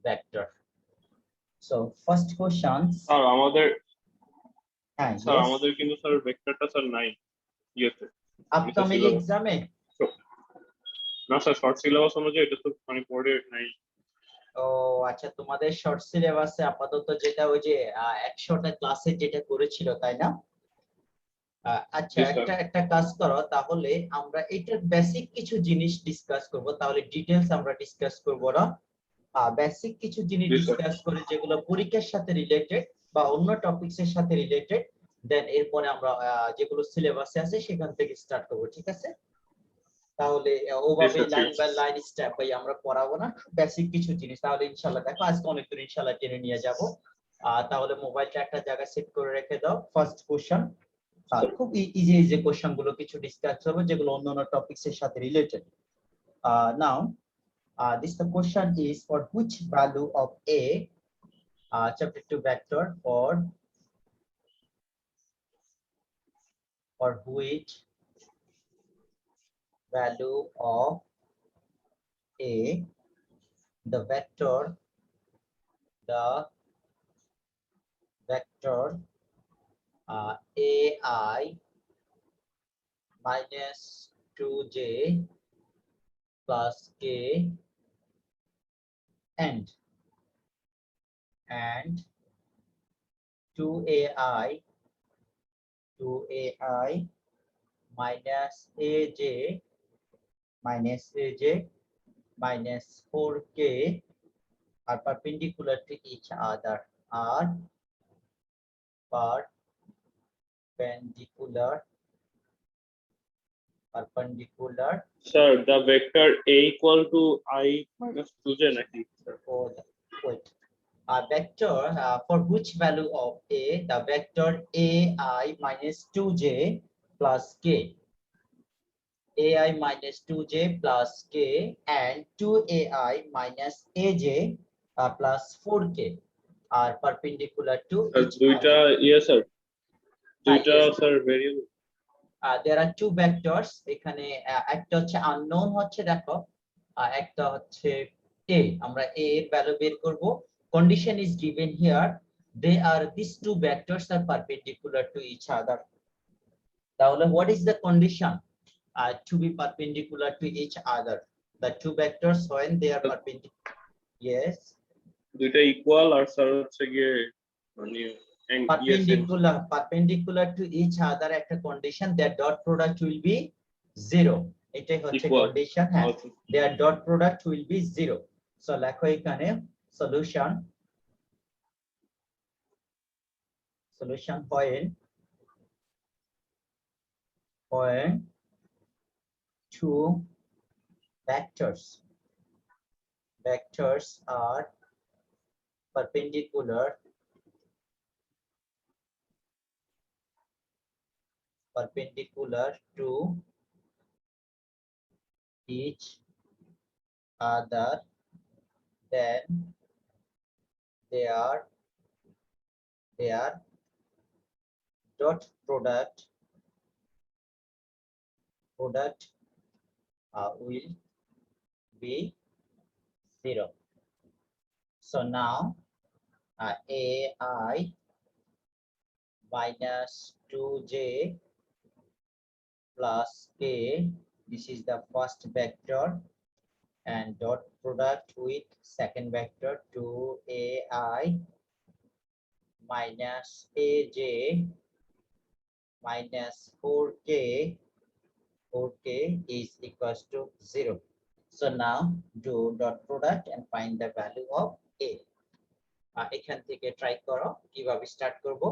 vector. So first question. Sir আমাদের Yes. কিন্তু sir ভেক্টরটা sir নাই ইয়েতে Upcoming exam এ? না স্যার শর্ট সিলেবাস অনুযায়ী এটা তো মানে বোর্ডে নাই। ও আচ্ছা, তোমাদের শর্ট সিলেবাসে আপাতত যেটা ওই যে 100টা ক্লাসে যেটা করেছিল তাই না? আচ্ছা, একটা কাজ করো, তাহলে আমরা এটার বেসিক কিছু জিনিস ডিসকাস করব, তাহলে ডিটেইলস আমরা ডিসকাস করব না। বেসিক কিছু জিনিস ডিসকাস করে যেগুলো পরীক্ষার সাথে রিলেটেড বা অন্য টপিকস এর সাথে রিলেটেড, দেন এরপরে আমরা যেগুলো সিলেবাসে আছে সেখান থেকে স্টার্ট করব, ঠিক আছে? তাহলে ওভাবে line by line step by আমরা পড়াবো না, বেসিক কিছু জিনিস। তাহলে ইনশাআল্লাহ দেখো আজকে অনেক দূর ইনশাআল্লাহ টেনে নিয়ে যাব। তাহলে মোবাইলটা একটা জায়গায় সেট করে রেখে দাও। ফার্স্ট কোশ্চেন, খুব ইজি ইজি কোশ্চেন গুলো কিছু ডিসকাস করব যেগুলো অন্যান্য টপিকস এর সাথে related. Now this the question is for which value of a chapter 2 vector for which value of a the vector ai minus 2j plus k and 2ai minus aj minus 4k are perpendicular to each other, are perpendicular. Sir, the vector a equal to I minus 2j নাকি sir? Wait. A vector for which value of a the vector ai minus 2j plus k, ai minus 2j plus k and 2ai minus aj plus 4k are perpendicular to each দুইটা other. sir দুইটা Yes. sir variable. There are two vectors এখানে, একটা হচ্ছে unknown হচ্ছে দেখো, একটা হচ্ছে a, আমরা a এর ভ্যালু বের করব। Condition is given here, these two vectors are perpendicular to each other. তাহলে what is the condition to be perpendicular to each other? The two vectors when they are perpendicular. Yes. দুইটা equal আর sir হচ্ছে গিয়ে মানে perpendicular to each other একটা condition, their dot product will be 0. এটাই হচ্ছে condition, হ্যাঁ, their dot product will be 0. so লেখো এখানে solution when two vectors are perpendicular to each other, then their dot product will be 0. So now ai minus 2j plus k, this is the first vector, and dot product with second vector 2ai minus aj minus 4k is equals to 0. So now do dot product and find the value of a. এখান থেকে try করো কিভাবে start করব।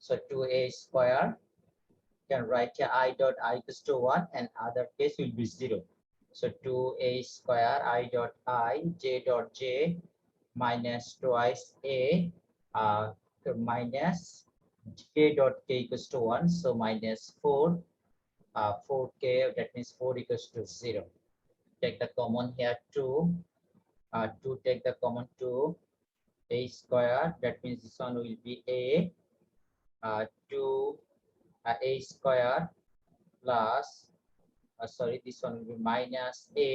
So 2a square, can write here I dot I equals to 1 and other case will be 0. So 2a square I dot I j dot j minus twice a minus k dot k equals to 1, so minus 4k, that means 4 equals to 0. Take the common here 2 take the common 2, a square, that means this one will be a 2 a square plus sorry, this one will be minus a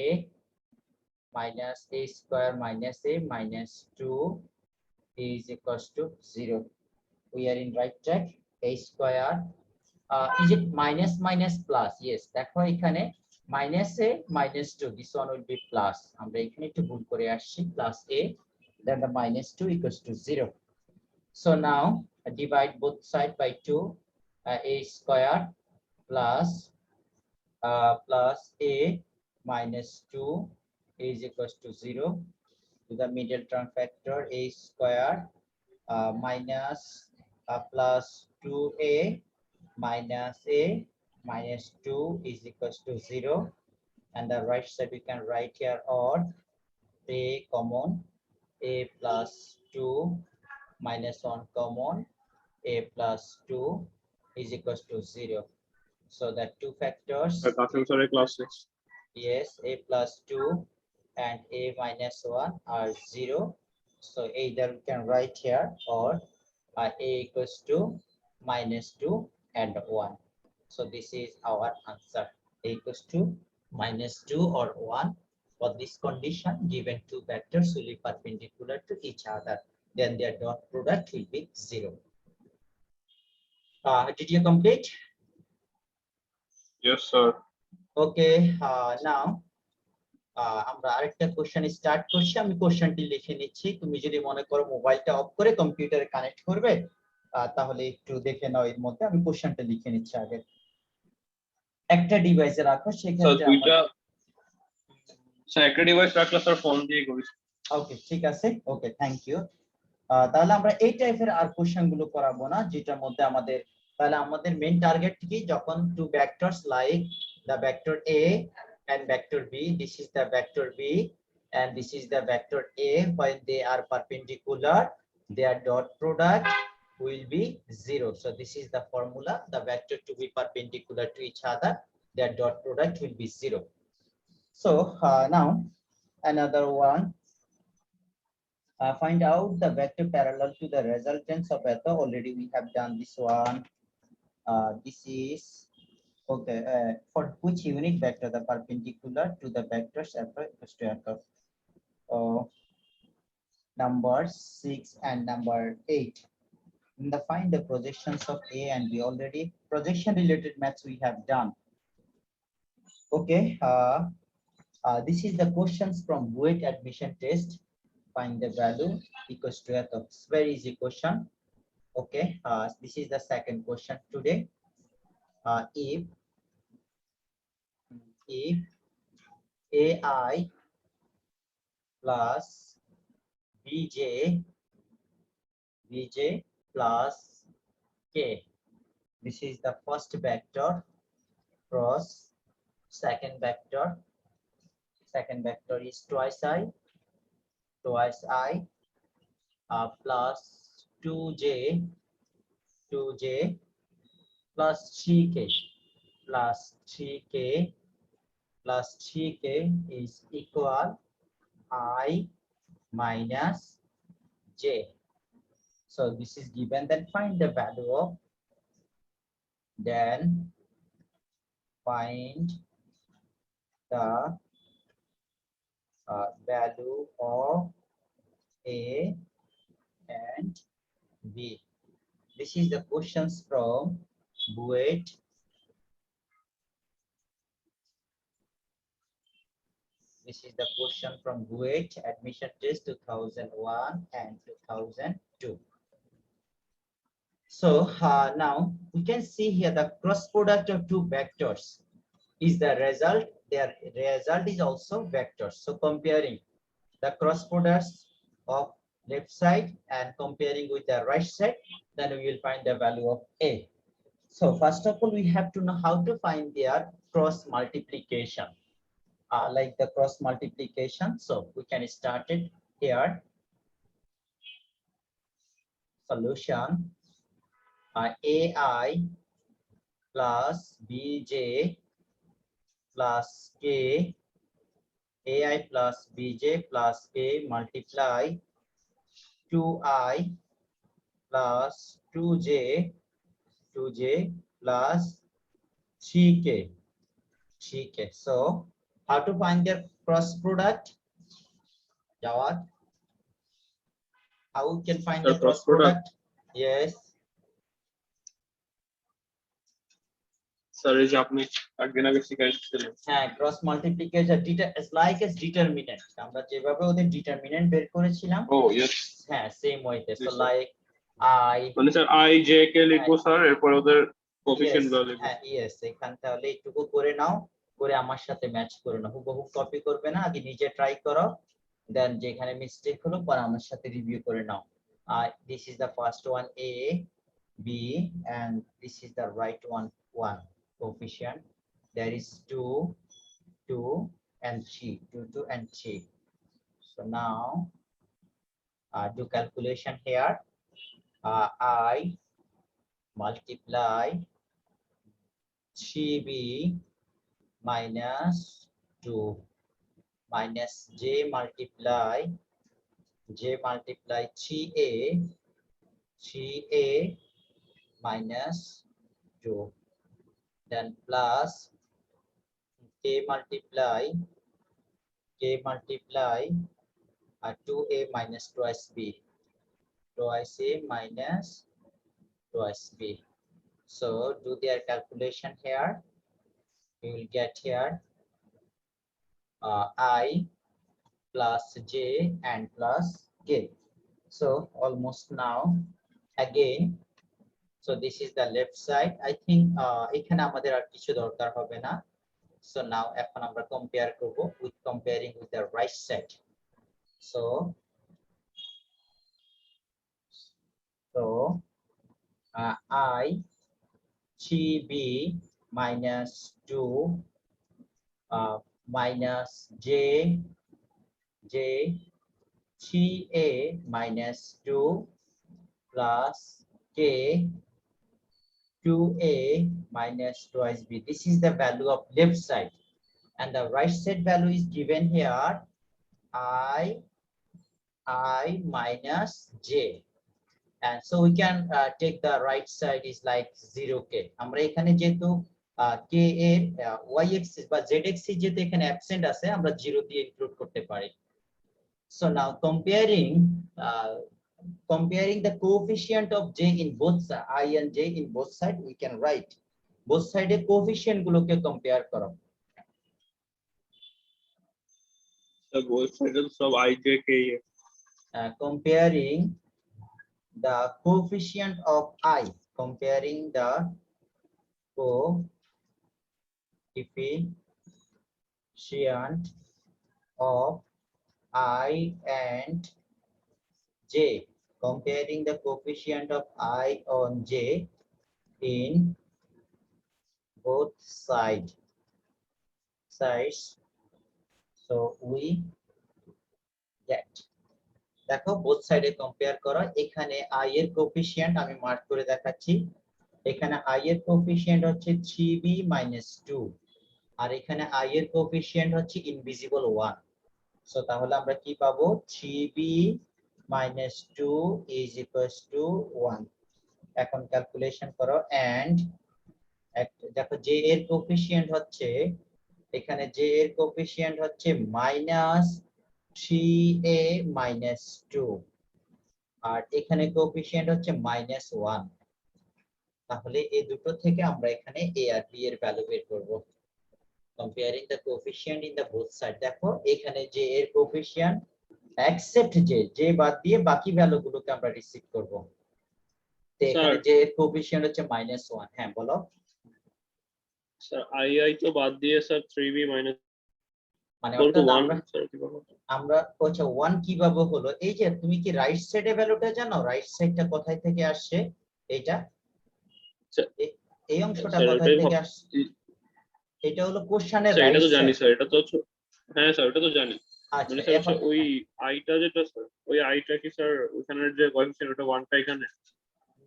minus a square minus a minus 2 is equals to 0. We are in right track. A square, is it minus minus plus? Yes, দেখো এখানে minus a minus 2, this one will be plus. আমরা এখানে একটু ভুল করে আসছি, plus a, then the minus 2 equals to 0. So now divide both side by 2, a square plus a minus 2 is equals to 0. To the middle term factor, a square minus plus 2a minus a minus 2 is equals to 0. And the right side we can write here or a common, a plus 2 minus 1 common, a plus 2 is equals to 0. So that two factors, yes, a plus 2 and a minus 1 are 0. So either we can write here or a equals to minus 2 and 1. So this is our answer. A equals to minus 2 or 1. For this condition, given two vectors will be perpendicular to each other, then their dot product will be 0. Did you complete? Yes, sir. Okay, now আমরা আরেকটা question start করছি। আমি কোশ্চেনটি লিখে নিচ্ছি, তুমি যদি মনে করো মোবাইলটা অফ করে কম্পিউটারে কানেক্ট করবে তাহলে একটু দেখে নাও। এর মধ্যে আমি কোশ্চেনটা লিখে নিচ্ছি। আগে একটা ডিভাইসে রাখো, সেক্ষেত্রে একটা ডিভাইস রাখলে স্যার ফোন দিয়ে করি। ওকে, ঠিক আছে, ওকে, থ্যাংক ইউ। তাহলে আমরা এই টাইপের আর কোশ্চেন গুলো করাবো না, যেটার মধ্যে আমাদের, তাহলে আমাদের মেইন টার্গেট কি, যখন two vectors like the vector a and vector b, this is the vector b and this is the vector a, when they are perpendicular their dot product will be 0. So this is the formula, the vector to be perpendicular to each other, their dot product will be 0. So now another one, find out the vector parallel to the resultants of eta. Already we have done this one. This is okay, for which unit vector the perpendicular to the vectors equals to f number 6 and number 8. In the find the projections of a and b, already projection related maths we have done. Okay, this is the questions from BUET admission test. Find the value equals to f. It's very easy question. Okay, this is the second question today. If ai plus bj plus k, this is the first vector cross second vector is twice i plus 2j plus 3k is equal I minus j. So this is given, then find the value of, then find the value of a and b. This is the questions from BUET. This is the question from BUET admission test 2001 and 2002. So now we can see here the cross product of two vectors is the result. Their result is also vectors. So comparing the cross products of left side and comparing with the right side, then we will find the value of a. So first of all, we have to know how to find their cross multiplication. Like the cross multiplication. So we can start it here. Solution, ai plus bj plus k, ai plus bj plus k multiply 2i plus 2j plus 3k. So how to find their cross product? Jawad, how we can find The the cross cross product. product? Yes. Sir এই যে আপনি একদিন আগে শিখাইছিলেন। হ্যাঁ, cross multiplication is like as determinant, আমরা যেভাবে ওদের determinant বের করেছিলাম Oh yes. হ্যাঁ সেম ওয়েতে। Yes, so sir. Like I মানে স্যার আই জে কে লিখবো স্যার, এরপর ওদের কোএফিসিয়েন্ট গুলো লিখবো। হ্যাঁ ইয়েস, এখান তাহলে এইটুকু করে নাও, করে আমার সাথে ম্যাচ করে নাও, হুবহু কপি করবে না, আগে নিজে ট্রাই করো, দেন যেখানে মিস্টেক হলো পরে আমার সাথে রিভিউ করে নাও। This is the first one A B and this is the right one 1 coefficient, there is 2 and 3, 2 and 3. So now do calculation here. I multiply 3b minus 2 minus j multiply 3a minus 2, then plus k multiply 2a minus twice b minus twice b. So do their calculation here. We will get here I plus j and plus k. So almost now again. So this is the left side. I think এখানে আমাদের আর কিছু দরকার হবে না। So now এখন আমরা compare করব with comparing with the right side. So I 3b minus 2 minus j 3a minus 2 plus k 2a minus twice b. This is the value of left side, and the right side value is given here I minus j, and so we can take the right side is like 0k. আমরা এখানে যেহেতু k এর y axis বা z axis যেহেতু এখানে absent আছে, আমরা 0 দিয়ে ইনক্লুড করতে পারি। So now comparing the coefficient of j in both I and j in both side, we can write both side এর coefficient গুলোকে compare করো। So both sides of I J K. Comparing the coefficient of I, comparing the coefficient of I and j, comparing the coefficient of I on j in both sides. So we get, দেখো both side এ compare করো, এখানে I এর coefficient আমি mark করে দেখাচ্ছি, এখানে I এর coefficient হচ্ছে 3b minus 2, আর এখানে I এর কোএফিসিয়েন্ট হচ্ছে ইনভিজিবল 1। সো তাহলে আমরা কি পাবো, 3b minus 2 is equals to 1। এখন ক্যালকুলেশন করো, এন্ড দেখো j এর কোএফিসিয়েন্ট হচ্ছে, এখানে j এর কোএফিসিয়েন্ট হচ্ছে minus 3a minus 2, আর এখানে কোএফিসিয়েন্ট হচ্ছে -1। তাহলে এই দুটো থেকে আমরা এখানে a আর b এর ভ্যালু বের করব। Comparing the coefficient in the both side, দেখো এখানে j এর কোএফিসিয়েন্ট except j বাদ দিয়ে বাকি ভ্যালুগুলোকে আমরা রিসিভ করব। তো এখানে j এর কোএফিসিয়েন্ট হচ্ছে -1। হ্যাঁ বলো স্যার I তো বাদ দিয়ে স্যার 3b minus মানে অর্থাৎ 1 স্যার কি বলবো, আমরা আচ্ছা 1 কিভাবে হলো, এই যে তুমি কি রাইট সাইডে ভ্যালুটা জানো, রাইট সাইডটা কোথায় থেকে আসছে, এইটা এই অংশটা কোথায় থেকে আসছে, এটা হলো কোশ্চেনের রাইট সাইড। এটা তো জানি স্যার, এটা তো হ্যাঁ স্যার এটা তো জানি। আচ্ছা মানে স্যার ওই আইটা যেটা স্যার, ওই আইটা কি স্যার ওখানের যে কোএফিসিয়েন্ট ওটা 1টা এখানে,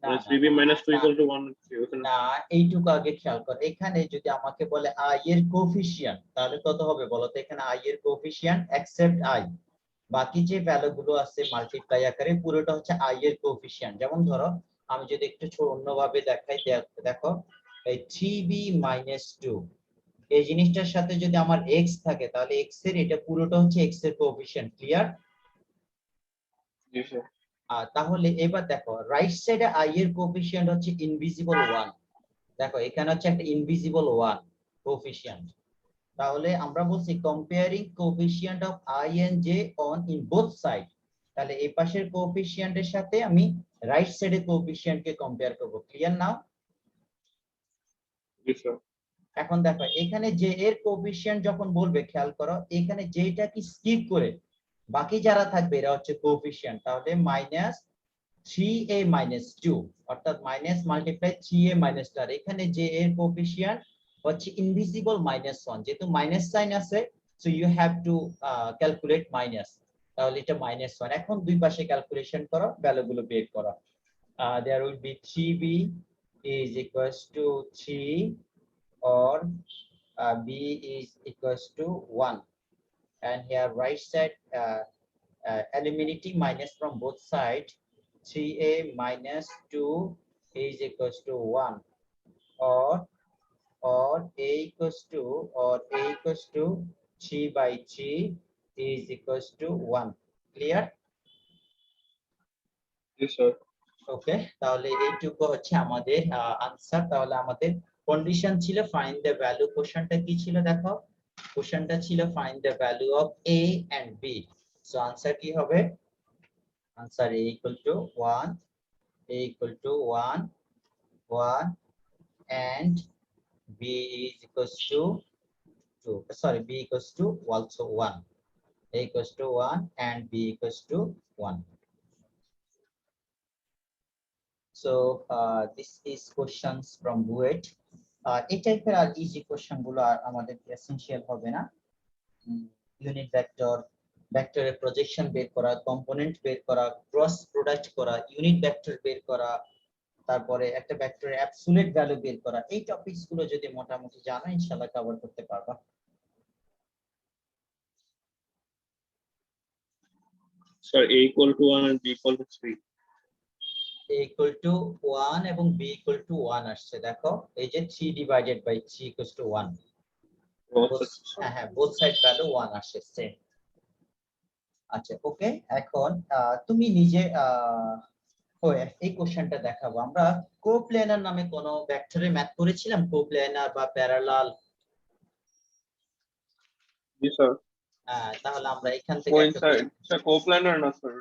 মানে 3b minus 2 equal to 1 ওখানে না, এইটুকু আগে খেয়াল কর, এখানে যদি আমাকে বলে i এর কোএফিসিয়েন্ট তাহলে কত হবে বলো তো, এখানে i এর কোএফিসিয়েন্ট এক্সেপ্ট i, বাকি যে ভ্যালুগুলো আছে মাল্টিপ্লাই আকারে পুরোটা হচ্ছে i এর কোএফিসিয়েন্ট। যেমন ধরো আমি যদি একটু অন্যভাবে দেখাই, দেখো এই 3b minus 2, এই জিনিসটার সাথে যদি আমার x থাকে তাহলে x এর এটা পুরোটা হচ্ছে x এর কোএফিসিয়েন্ট, ক্লিয়ার? জি স্যার। তাহলে এবার দেখো রাইট সাইডে i এর কোএফিসিয়েন্ট হচ্ছে ইনভিজিবল 1। দেখো এখানে হচ্ছে একটা ইনভিজিবল 1 কোএফিসিয়েন্ট। তাহলে আমরা বলছি comparing coefficient of i and j on in both side. তাহলে এই পাশের কোএফিসিয়েন্টের সাথে আমি রাইট সাইডের কোএফিসিয়েন্টকে কম্পেয়ার করব। Clear now? জি স্যার। এখন দেখো এখানে j এর কোএফিসিয়েন্ট যখন বলবে, খেয়াল করো এখানে যেটা কি স্কিপ করে বাকি যারা থাকবে এরা হচ্ছে কোএফিসিয়েন্ট। তাহলে -3a - 2 অর্থাৎ মাইনাস মাল্টিপ্লাই 3a - 2। এখানে যে এর কোএফিসিয়েন্ট হচ্ছে ইনভিজিবল -1, যেহেতু মাইনাস সাইন আছে so you have to calculate minus. তাহলে এটা -1। এখন দুই পাশে ক্যালকুলেশন করো, ভ্যালুগুলো বের করো। there will be 3b is equals to 3 or b is equals to 1, and here right side eliminating minus from both sides, 3a - 2 is equals to 1, or a equals to 3/3 is equals to 1. Clear? জি sir. Okay, তাহলে এইটুকু হচ্ছে আমাদের answer. তাহলে আমাদের condition ছিল find the value. কোশ্চেনটা কি ছিল দেখো, কোশ্চেনটা ছিল find the value of a and b। So answer কি হবে? Answer a equal to 1, a equal to 1 and b is equals to 2, sorry, b equals to also 1, a equals to 1 and b equals to 1. So this is questions from BUET. এই টাইপের আর easy question গুলো আর আমাদের essential হবে না। Unit vector, ভেক্টরের projection বের করা, component বের করা, ক্রস প্রোডাক্ট করা, ইউনিট ভেক্টর বের করা, তারপরে একটা ভেক্টরের অ্যাবসলিউট ভ্যালু বের করা, এই টপিকস গুলো যদি মোটামুটি জানো ইনশাআল্লাহ কভার করতে পারবা। Sir a equal to 1 and b equal to 3. a equal to 1 এবং b equal to 1 আসছে। দেখো এই যে 3 divided by 3 equals to 1। হ্যাঁ, বোথ সাইড ভ্যালু 1 আসছে সেম। আচ্ছা ওকে, এখন তুমি নিজে এই কোশ্চেনটা দেখাবো। আমরা কোপ্লেনার নামে কোন ভেক্টরের ম্যাথ করেছিলাম, কোপ্লেনার বা প্যারালাল? জি স্যার। তাহলে আমরা এখান থেকে কোইনসাইড স্যার, কোপ্ল্যানার না স্যার,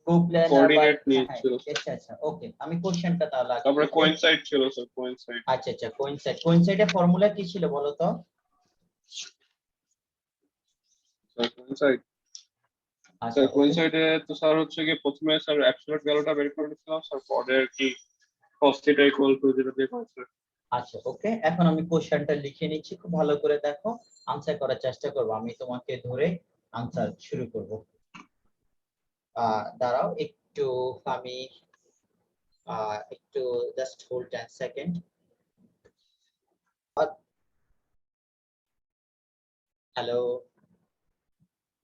কোপ্লেনার বা কোঅর্ডিনেট নিয়েছিল। আচ্ছা ওকে, আমি কোশ্চেনটা তাহলে তারপরে কোইনসাইড ছিল স্যার, কোইনসাইড। আচ্ছা কোইনসাইডের ফর্মুলা কি ছিল বলো তো? স্যার কোইনসাইড, স্যার কোইনসাইডে তো স্যার হচ্ছে কি প্রথমে স্যার অ্যাবসলিউট ভ্যালুটা বের করে নিছিলাম স্যার, পরে আর কি cos θ ইকুয়াল টু 0 দিয়ে কনসিডার। আচ্ছা ওকে, এখন আমি কোশ্চেনটা লিখে নিচ্ছি, খুব ভালো করে দেখো, আনসার করার চেষ্টা করব। আমি তোমাকে ধরে আনসার শুরু করব। দাঁড়াও একটু, আমি একটু জাস্ট হোল্ড 10 সেকেন্ড। হ্যালো,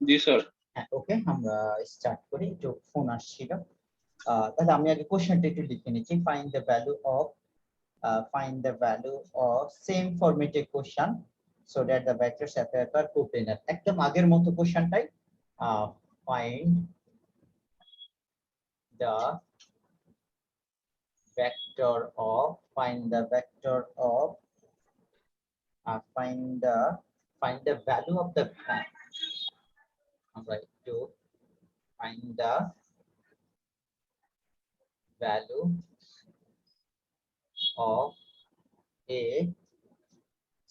জি স্যার। হ্যাঁ ওকে, আমরা স্টার্ট করি। একটু ফোন আসছিল, তাহলে আমি আগে কোশ্চেনটা একটু লিখে নিচ্ছি। Find the value of same formatted question so that the vectors appear coplanar। একদম আগের মতো কোশ্চেনটাই, find the vector of find the value of the আমরা একটু find the value of a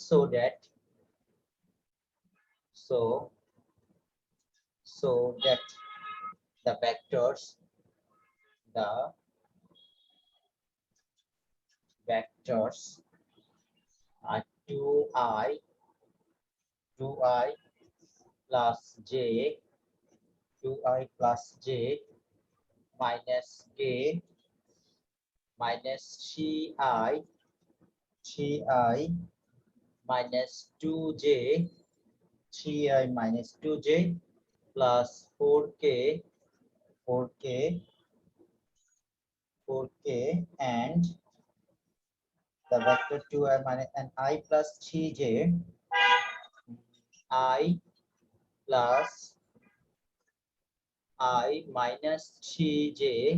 so that the vectors are 2i plus j minus k minus 3i minus 2j plus 4k and the vector 2i minus and I plus 3j I plus I minus 3j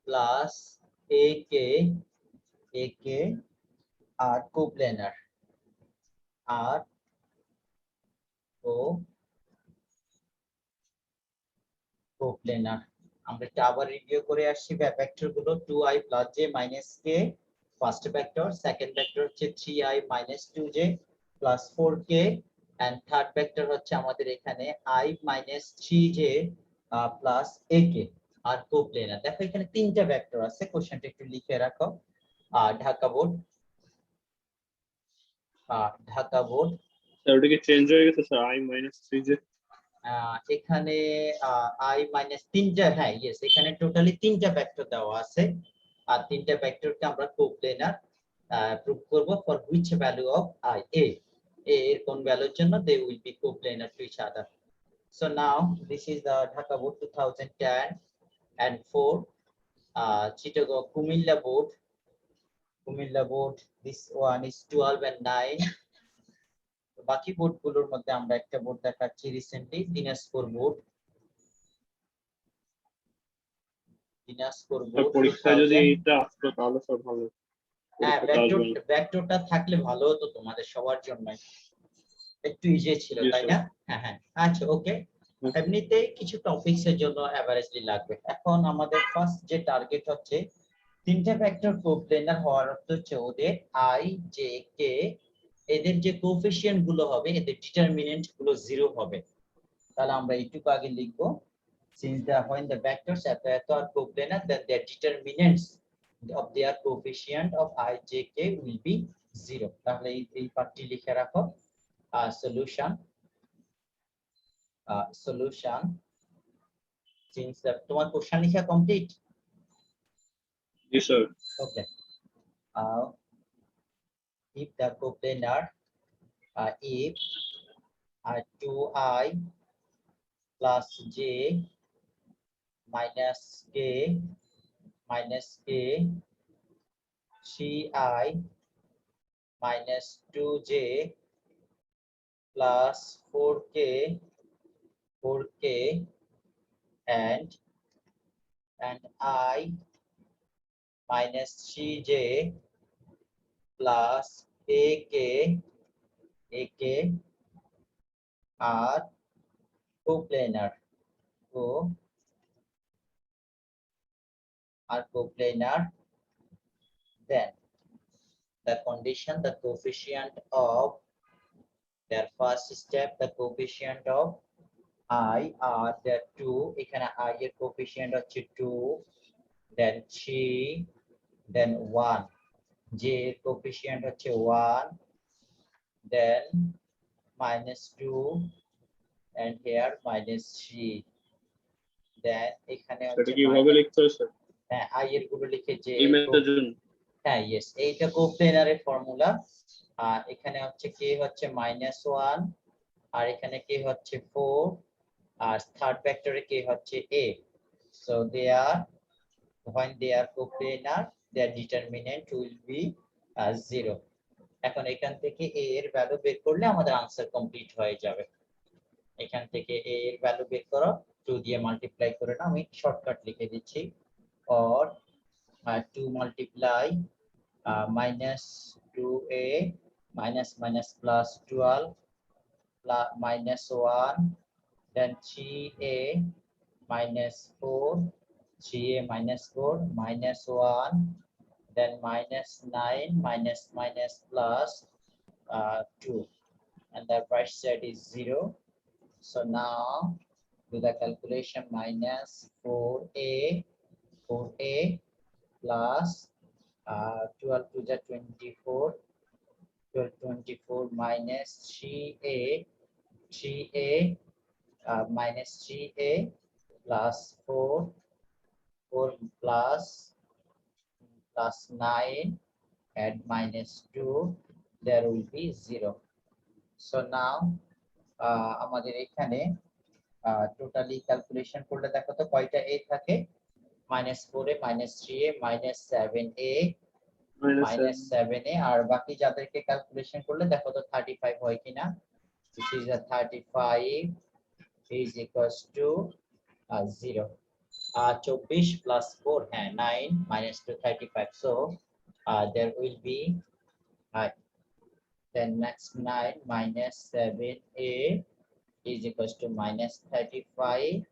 plus ak are coplanar are coplanar আমরা এটা আবার review করে আসছি vector গুলো 2i plus j minus k first vector second vector হচ্ছে 3i minus 2j plus 4k and third vector হচ্ছে আমাদের এখানে i minus 3j plus ak আর কোপ্লেনার দেখো এখানে তিনটা ভেক্টর আছে কোশ্চেনটা একটু লিখে রাখো ঢাকা বোর্ড স্যার ওটা কি চেঞ্জ হয়ে গেছে স্যার i minus 3j এখানে i minus তিনটা হ্যাঁ ইয়েস এখানে টোটালি তিনটা ভেক্টর দেওয়া আছে আর তিনটা ভেক্টরকে আমরা কোপ্লেনার প্রুভ করব for which value of i a এর কোন ভ্যালুর জন্য they will be coplanar to each other so now this is the Dhaka board 2010 and 4 Chittagong Kumilla board this one is 12 and 9 বাকি বোর্ড গুলোর মধ্যে আমরা একটা বোর্ড দেখাচ্ছি রিসেন্টলি দিনাজপুর বোর্ড পরীক্ষা যদি এটা আসতো তাহলে সব ভালো হ্যাঁ ভেক্টরটা থাকলে ভালো হতো তোমাদের সবার জন্য একটু ইজি ছিল তাই না হ্যাঁ হ্যাঁ আচ্ছা ওকে এমনিতে কিছু টপিকস এর জন্য এভারেজলি লাগবে এখন আমাদের ফার্স্ট যে টার্গেট হচ্ছে তিনটা ভেক্টর কোপ্লেনার হওয়ার অর্থ হচ্ছে ওদের i j k এদের যে কোএফিসিয়েন্ট গুলো হবে এদের ডিটারমিনেন্ট গুলো 0 হবে তাহলে আমরা এইটুকু আগে লিখবো since when the vectors are coplanar then their determinants of their coefficient of i j k will be 0 তাহলে এই পার্টটি লিখে রাখো solution since তোমার কোশ্চেন লেখা complete yes sir okay if the coplanar if 2i plus j minus k 3i minus 2j plus 4k and I minus 3j plus ak are coplanar then the condition the coefficient of their first step the coefficient of I are there 2 এখানে I এর coefficient হচ্ছে 2 then 3 then 1 j এর coefficient হচ্ছে 1 then minus 2 and here minus 3 then এখানে সেটা কিভাবে লিখতে হয় স্যার হ্যাঁ I এর গুলো লিখে যে এই মেথডের জন্য হ্যাঁ ইয়েস এইটা কোপ্লেনারের ফর্মুলা আর এখানে হচ্ছে k হচ্ছে -1 আর এখানে k হচ্ছে 4 আর থার্ড ভেক্টরে k হচ্ছে a so they are when they are coplanar their determinant will be 0 এখন এখান থেকে a এর ভ্যালু বের করলে আমাদের आंसर কমপ্লিট হয়ে যাবে এখান থেকে a এর ভ্যালু বের করো 2 দিয়ে মাল্টিপ্লাই করে নাও আমি শর্টকাট লিখে দিচ্ছি or 2 multiply minus 2a minus plus 12 plus minus 1 then 3a minus 4 3a minus 4 minus 1 then minus 9 minus plus 2 and the right side is 0 so now do the calculation minus 4a plus 12 to the 24 minus 3a minus 3a plus 4 plus 9 and minus 2 there will be 0 so now আমাদের এখানে totally calculation করলে দেখো তো কয়টা a থাকে -4a -3a -7a -7a আর বাকি যাদেরকে calculation করলে দেখো তো 35 হয় কিনা this is a 35 is equals to 0. 24 plus 4, 9 minus 2, 35. So there will be then next 9 minus 7a is equals to minus 35,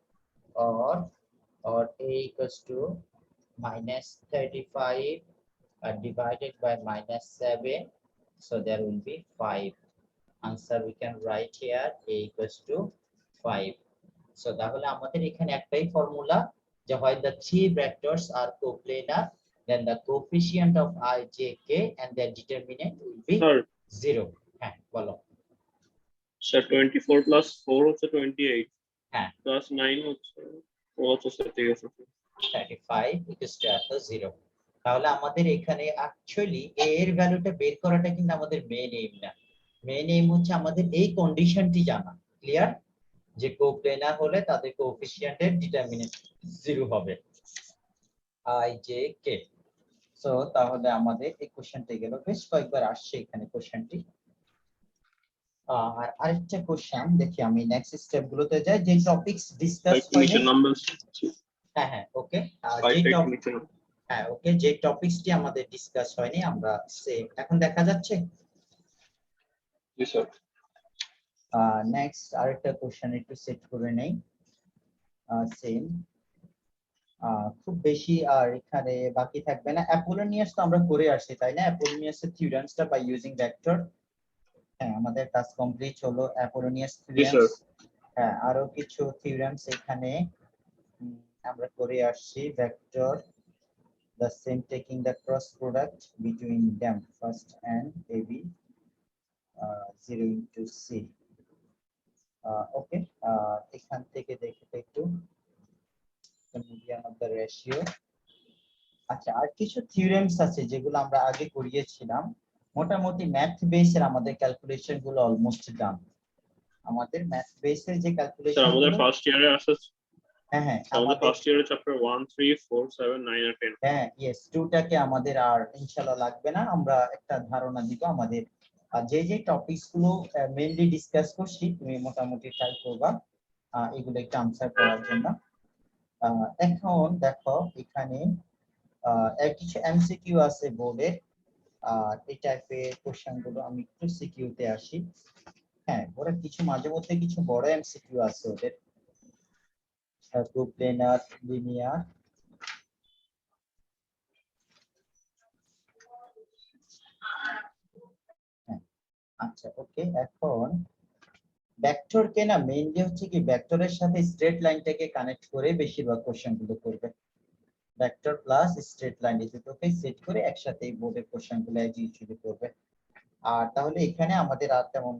or a equals to minus 35 divided by minus 7. So there will be 5. Answer we can write here a equals to 5. So তাহলে আমাদের এখানে একটাই formula যে হয় the three vectors are coplanar, then the coefficient of I, J, K and their determinant will be Sir, 0. হ্যাঁ বলো। sir 24 plus 4 হচ্ছে 28 হ্যাঁ plus 9 হচ্ছে ও হচ্ছে ঠিক আছে 35 equals to 0. তাহলে আমাদের এখানে অ্যাকচুয়ালি a এর ভ্যালুটা বের করাটা কিন্তু আমাদের মেইন এইম না। মেইন এইম হচ্ছে আমাদের এই কন্ডিশনটি জানা। ক্লিয়ার? যে কোপ্লেনার হলে তাদের কোএফিসিয়েন্টের ডিটারমিনেন্ট 0 হবে I, J, K. সো তাহলে আমাদের এই কোশ্চেনটা গেল, বেশ কয়েকবার আসছে এখানে কোশ্চেনটি। আর আরেকটা কোশ্চেন দেখি, আমি নেক্সট স্টেপ গুলোতে যাই যে টপিকস ডিসকাস হয়নি। হ্যাঁ ওকে। ওকে, যে টপিকসটি আমাদের ডিসকাস হয়নি আমরা সেম এখন দেখা যাচ্ছে। জি স্যার। নেক্সট আরেকটা কোশ্চেন একটু সেট করে নেই। সেম খুব বেশি আর এখানে বাকি থাকবে না। অ্যাপোলোনিয়াস তো আমরা করে আসছি তাই না? অ্যাপোলোনিয়াসের থিওরেমসটা বাই ইউজিং ভেক্টর। হ্যাঁ আমাদের কাজ কমপ্লিট হলো অ্যাপোলোনিয়াস থিওরেমস। হ্যাঁ আরো কিছু থিওরেমস এখানে আমরা করে আসছি। Vector the same taking the cross product between them first and AB 0 into C. Okay, এখান থেকে দেখে একটু median of the ratio. আচ্ছা আর কিছু থিওরেমস আছে যেগুলো আমরা আগে করিয়েছিলাম। মোটামুটি ম্যাথ বেসের আমাদের ক্যালকুলেশন গুলো অলমোস্ট ডান। আমাদের ম্যাথ বেসের যে ক্যালকুলেশন স্যার আমাদের ফার্স্ট ইয়ারে আছে। হ্যাঁ আমাদের ফার্স্ট ইয়ারে চ্যাপ্টার 1 3 4 7 9 আর 10। হ্যাঁ ইয়েস, 2টাকে আমাদের আর ইনশাআল্লাহ লাগবে না। আমরা একটা ধারণা দিব আমাদের যে টপিকস গুলো মেইনলি ডিসকাস করছি তুমি মোটামুটি ট্রাই করবা এগুলো একটু আনসার করার জন্য। এখন দেখো এখানে কিছু এমসিকিউ আছে বোর্ডে। এই টাইপের কোশ্চেন গুলো আমি একটু সিকিউ তে আসি। হ্যাঁ ওরা কিছু মাঝে মধ্যে কিছু বড় এমসিকিউ আছে ওদের, কোপ্লেনার, লিনিয়ার। আচ্ছা ওকে, এখন ভেক্টরকে না মেইনলি হচ্ছে কি ভেক্টরের সাথে স্ট্রেট লাইনটাকে কানেক্ট করে বেশিরভাগ কোশ্চেন গুলো করবে। ভেক্টর প্লাস স্ট্রেট লাইন এই দুটোকে সেট করে একসাথে এই বোর্ডের কোশ্চেন গুলো ইউজুয়ালি করবে। আর তাহলে এখানে আমাদের আর তেমন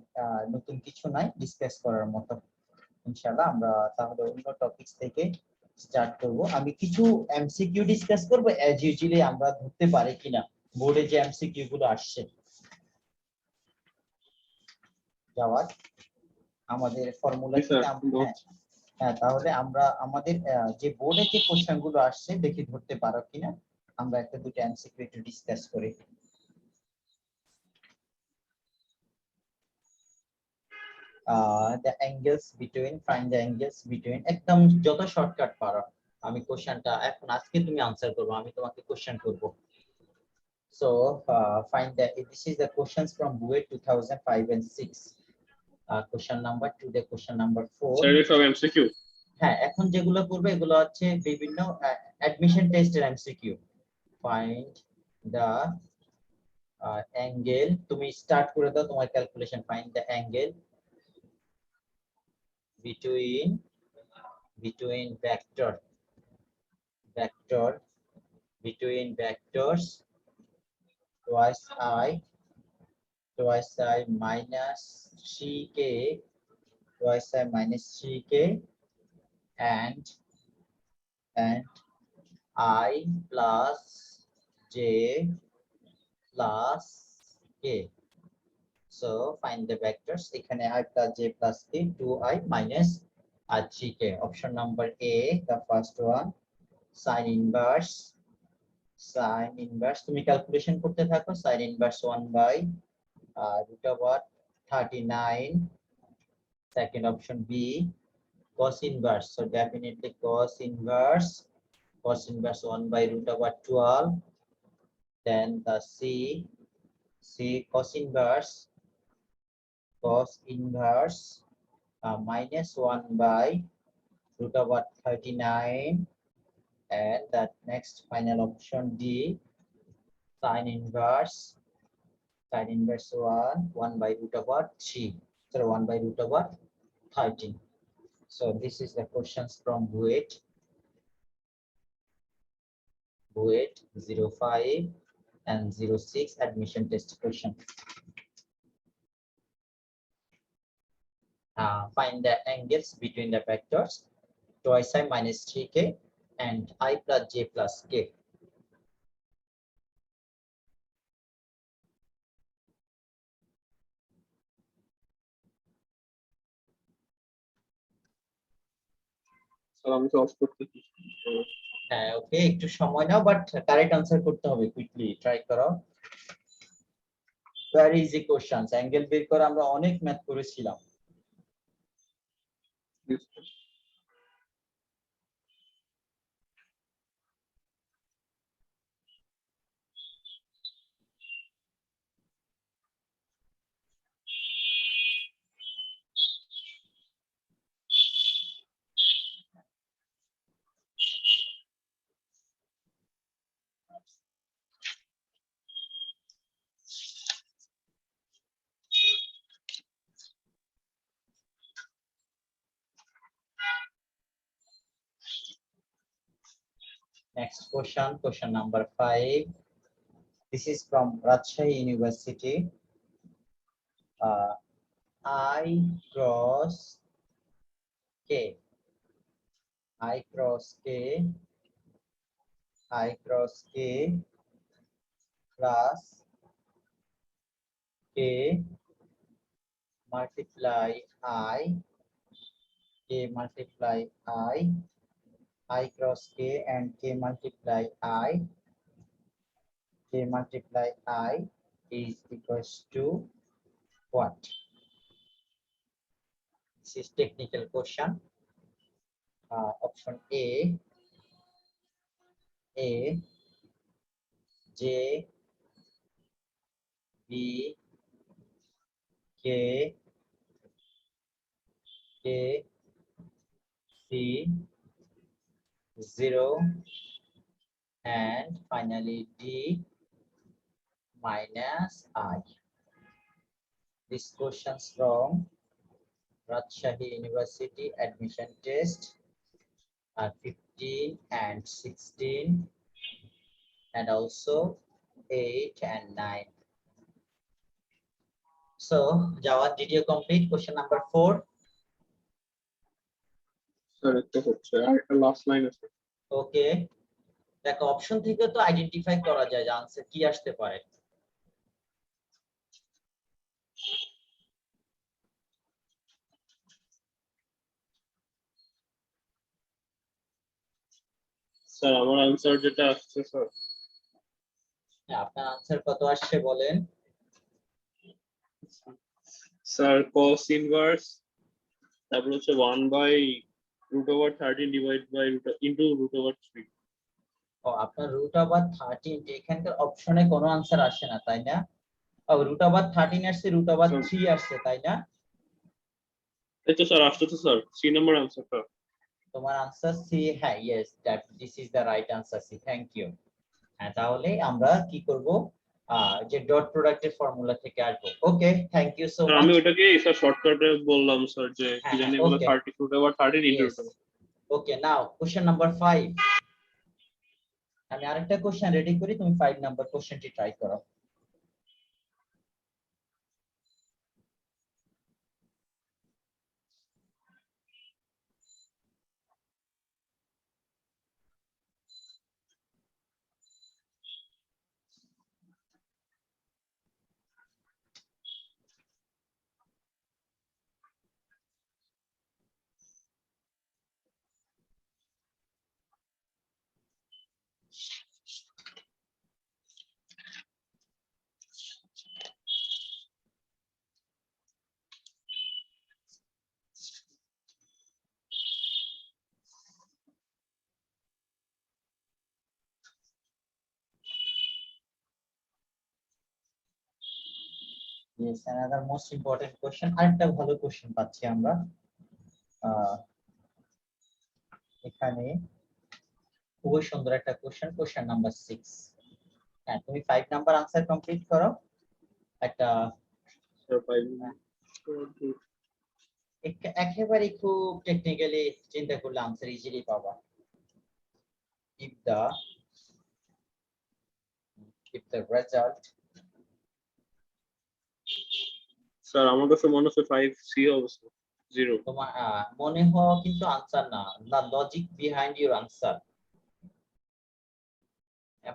নতুন কিছু নাই ডিসকাস করার মতো। ইনশাআল্লাহ আমরা তাহলে অন্য টপিকস থেকে স্টার্ট করব। আমি কিছু এমসিকিউ ডিসকাস করব অ্যাজ ইউজুয়ালি আমরা ধরতে পারি কিনা বোর্ডে যে এমসিকিউ গুলো আসছে। যাওয়ার আমাদের ফর্মুলা হ্যাঁ তাহলে আমরা আমাদের যে বোর্ডে যে কোশ্চেন গুলো আসছে দেখি ধরতে পারো কিনা, আমরা একটা দুটো এমসিকিউ একটু ডিসকাস করি। the angles between, find the angles between, একদম যত শর্টকাট পারো। আমি কোশ্চেনটা এখন আজকে তুমি আনসার করবে, আমি তোমাকে কোশ্চেন করব। so find the, this is the questions from BUET 2005 and 6. question number 2 the question number 4 sir সব এমসিকিউ। হ্যাঁ এখন যেগুলো করবে এগুলো হচ্ছে বিভিন্ন অ্যাডমিশন টেস্টের এমসিকিউ। ফাইন্ড দা অ্যাঙ্গেল, তুমি স্টার্ট করে দাও তোমার calculation. Find the angle between vector between vectors twice I minus 3k twice I minus 3k and I plus j plus k. So find the vectors. এখানে I plus j plus k, 2i minus 3k. Option number A, the first one, sin inverse. তুমি calculation করতে থাকো। sin inverse 1 by root over 39. Second option B, cos inverse. So definitely cos inverse 1 by root over 12. Then the C cos inverse minus 1 by root over 39. And that next final option D sin inverse 1 by root over 3. So 1 by root over 13. So this is the questions from BUET 05 and 06 admission test question. Find the angles between the vectors twice I minus 3k and I plus j plus k. Sir আমি solve করতেছি। হ্যাঁ ওকে একটু সময় নাও but correct answer করতে হবে quickly try করো very easy questions angle বের করে আমরা অনেক ম্যাথ করেছিলাম Next question number 5. This is from Rajshahi University. I cross K plus K multiply I cross K and K multiply I is equals to what? This is technical question. Option A J B K C 0 and finally D minus I. This questions from Rajshahi University admission test 15 and 16 and also 8 and 9. So Jawad, did you complete question number 4? Sir এটা হচ্ছে আর একটা last line আছে। ওকে দেখো option থেকে তো identify করা যায় যে আনসার কি আসতে পারে স্যার আমার আনসার যেটা আসছে স্যার আপনার আনসার কত আসছে বলেন স্যার cos ইনভার্স তারপর হচ্ছে 1 by root over 13 divide by into root over 3। ও আপনার রুট ওভার 13 এখানকার অপশনে কোনো আনসার আসে না তাই না ও রুট ওভার 13 আসছে রুট ওভার 3 আসছে তাই না এই তো স্যার আসছে তো স্যার 3 নম্বর আনসারটা তোমার আনসার সি হ্যাঁ yes that this is the right answer C thank you হ্যাঁ তাহলে আমরা কি করব যে ডট প্রোডাক্টের ফর্মুলা থেকে আসবো okay thank you so sir much আমি ওটাকে স্যার শর্টকাটে বললাম স্যার যে কি জানি বলে 30 root over 13 ইনটু ওকে নাও কোশ্চেন নাম্বার 5 আমি আরেকটা কোশ্চেন রেডি করি তুমি 5 নাম্বার কোশ্চেনটি ট্রাই করো Yes, another most important question. আরেকটা ভালো কোশ্চেন পাচ্ছি আমরা এখানে খুবই সুন্দর একটা কোশ্চেন, কোশ্চেন নাম্বার 6। হ্যাঁ, তুমি 5 নাম্বার আনসার কমপ্লিট করো। একটা একেবারে খুব টেকনিক্যালি চিন্তা করলে আনসার ইজিলি পাবা। if the result, স্যার আমার কাছে মনে হচ্ছে 5C অবশ্য 0 তোমার মনে হয় কিন্তু আনসার না, না লজিক বিহাইন্ড ইউর আনসার।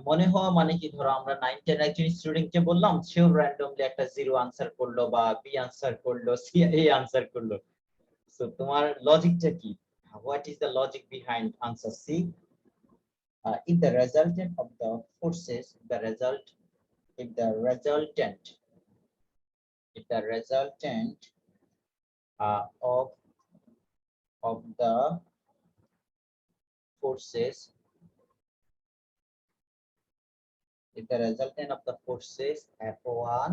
মনে হওয়া মানে কি, ধরো আমরা 9 10 একজন স্টুডেন্টকে বললাম, সেও র্যান্ডমলি একটা 0 আনসার করলো বা বি আনসার করলো, সি এ আনসার করলো। সো তোমার লজিকটা কি? What is the logic behind answer C? if the resultant of the forces, the result, if the resultant of the forces, if the resultant of the forces F1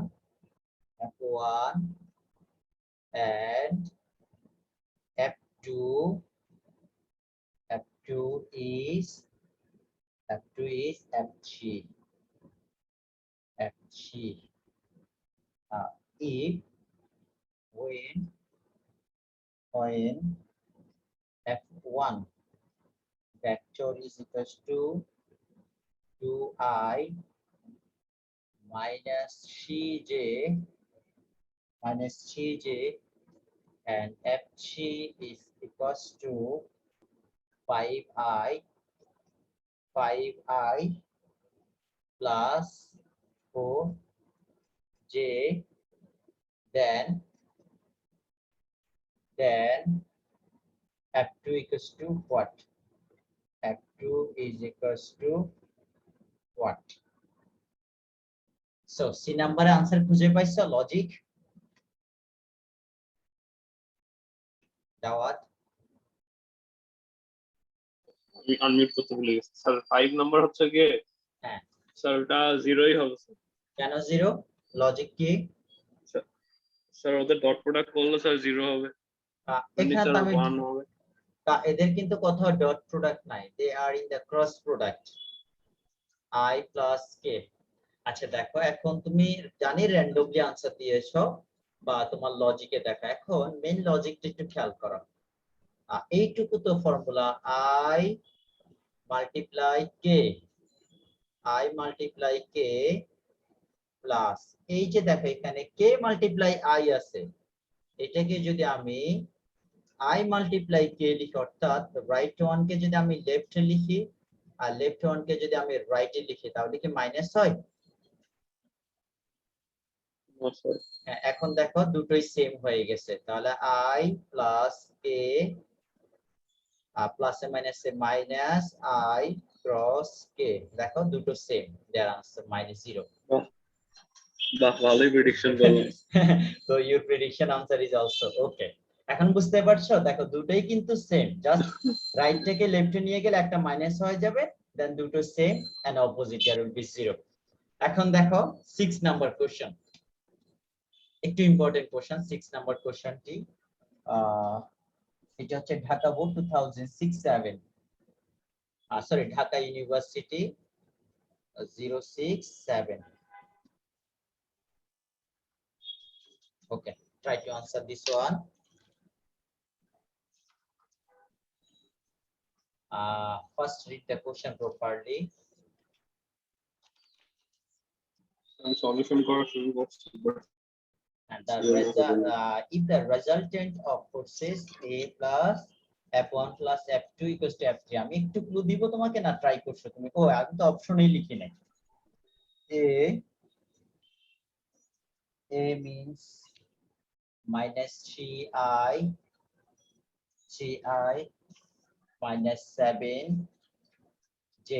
and F2 is F3, if when F1 vector is equals to 2i minus cj and F3 is equals to 5i plus 4j, then F2 equals to what? F2 is equals to what? So C number answer খুঁজে পাইছো logic দাওয়াত? আমি unmute করতে ভুলে গেছি sir. 5 number হচ্ছে কি? হ্যাঁ স্যার ওটা 0ই হবে স্যার। কেন 0? লজিক কি? স্যার ওদের ডট প্রোডাক্ট করলে স্যার 0 হবে, এখানে তো আমি 1 হবে। এদের কিন্তু কোথাও ডট প্রোডাক্ট নাই, they are in the cross product i plus k। আচ্ছা দেখো, এখন তুমি জানি র্যান্ডমলি আনসার দিয়েছো বা তোমার লজিকে দেখো, এখন মেইন লজিকটা একটু খেয়াল করো। এইটুকু তো formula i multiply k plus এই যে দেখো এখানে k মাল্টিপ্লাই i আছে, এটাকে যদি আমি i মাল্টিপ্লাই k লিখি, অর্থাৎ রাইট ওয়ান কে যদি আমি লেফটে লিখি আর লেফট ওয়ান কে যদি আমি রাইটে লিখি, তাহলে কি মাইনাস হয়? হ্যাঁ, এখন দেখো দুটোই সেম হয়ে গেছে, তাহলে i প্লাস k প্লাসে মাইনাসে মাইনাস i ক্রস k, দেখো দুটো সেম, দেয়ার আনসার -0। বাহ, ভালোই প্রেডিকশন করলেন। তো your prediction answer is also ওকে। এখন বুঝতে পারছো, দেখো দুটোই কিন্তু সেম, জাস্ট রাইট থেকে লেফটে নিয়ে গেলে একটা মাইনাস হয়ে যাবে, দেন দুটো same and opposite, there will be 0। এখন দেখো 6 নাম্বার কোশ্চেন, একটু ইম্পর্টেন্ট কোশ্চেন। 6 নাম্বার কোশ্চেনটি এটা হচ্ছে Dhaka board 2006-7, sorry Dhaka university 067। Okay, try to answer this one. First read the question properly. আমি সলিউশন করা শুরু করছি। And the if the resultant of forces A plus F1 plus F2 equals to F3, আমি একটু clue দিব তোমাকে, না try করছো তুমি? ও আমি তো অপশনেই লিখি নাই। A means minus 3i minus 7j.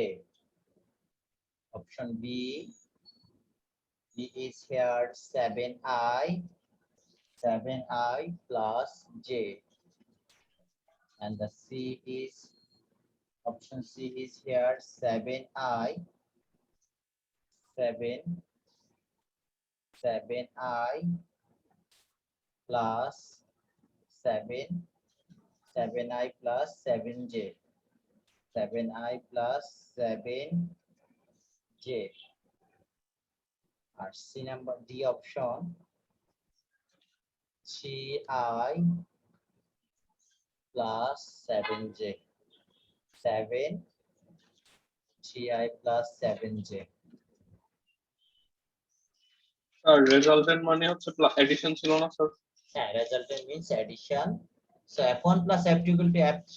Option B is here 7i plus j, and the C is, option C is here 7i 7i plus 7i plus 7j 7i plus 7j আর C number D option 3i plus 7j 3i plus 7j আর resultant মানে হচ্ছে addition ছিল না sir? হ্যাঁ, resultant means addition. So f1 plus f2 equal to f3.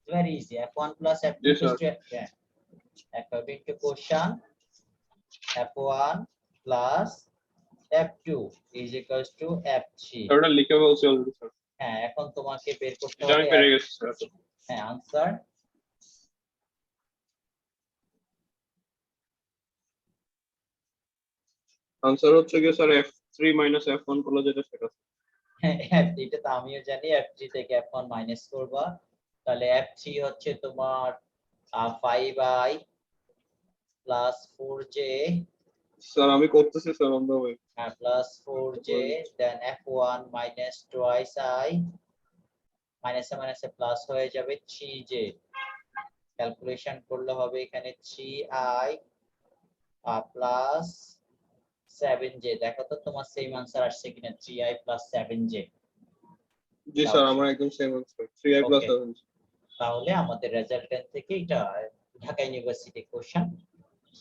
Very easy. f1 plus f2 Yes, equals sir. to f. According to question, f1 plus f2 is equals to f3. ওটা লিখে বলছি already sir. হ্যাঁ, এখন তোমাকে বের করতে এটা আমি হবে পেরে গেছি স্যার। হ্যাঁ, আনসার আনসার হচ্ছে কি স্যার f3 minus f1 করলে যেটা সেটা। হ্যাঁ, এটা তো আমিও জানি। f3 থেকে f1 মাইনাস করবা, তাহলে f3 হচ্ছে তোমার 5i plus 4j স্যার আমি করতেছি sir on the way. plus 4j then f1 minus twice I minus a minus a plus হয়ে যাবে 3j ক্যালকুলেশন করলে হবে এখানে 3i plus 7j দেখো তো তোমার সেম আনসার আসছে কিনা 3i plus 7j জি স্যার আমার একদম same answer 3i plus 7j। তাহলে আমাদের রেজাল্টেন্ট থেকে এটা ঢাকা ইউনিভার্সিটি কোশ্চেন।